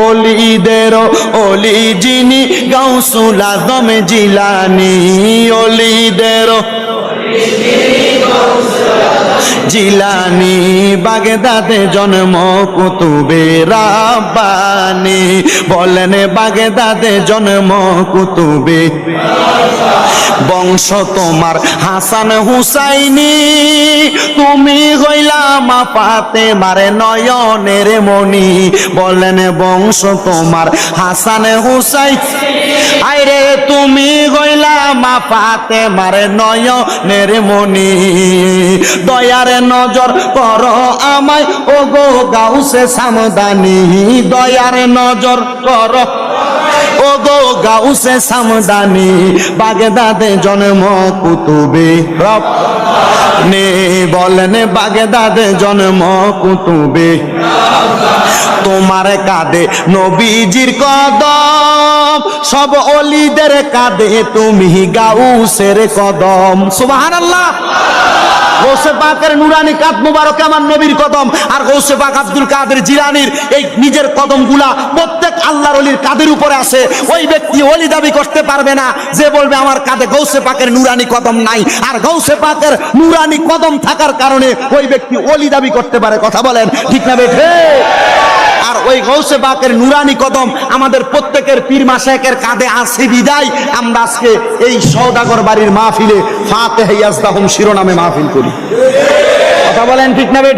ওলিদের ওলি যিনি গাউসুল আজম জিলানী, ওলিদের জিলানী, বাগদাদে জন্ম কুতুবে রাব্বানী। বলেন বাগদাদে জন্ম কুতুবে, বংশ তোমার হাসান হুসাইনি, তুমি হইলা মা ফাতেমার নয়নের মণি। বলেন বংশ তোমার হাসান হুসাইন, আইরে তুমি হইলা মা ফাতেমার নয়নের মণি। দয়ার নজর করো আমায় ও গো গাউসে সামদানি, দয়ার নজর করো ও গো গাউসে সামদানি। বাগদাদে জন্ম কুতুবে রব্বানী, বলেন বাগদাদে জন্ম কুতুবে। তোমার কাঁধে নবীজির কদম, সব ওলিদের কাঁধে তুমি গাউসের কদম। সুবহানাল্লাহ। গৌসে পাকের নুরানি কাঁধ মুবারকে আমার নবীর কদম, আর গৌসে পাক আব্দুল কাদের জিলানীর এই নিজের কদমগুলা প্রত্যেক আল্লাহর ওলির কাঁধের উপরে আছে। ওই ব্যক্তি ওলি দাবি করতে পারবে না যে বলবে আমার কাঁধে গৌসে পাকের নুরানি কদম নাই। আর গৌসে পাকের নুরানি কদম থাকার কারণে ওই ব্যক্তি ওলি দাবি করতে পারে। কথা বলেন ঠিক না বেঠে? আর ওই গৌসে পাকের নুরানি কদম আমাদের প্রত্যেকের পীর মাশায়েখের কাঁধে আছে বিদায় আমরা আজকে এই সওদাগর বাড়ির মাহফিলে ফাতিহা ইয়াজদাহুম শিরোনামে মাহফিল করি। কথা বলেন ঠিক না বেঠে?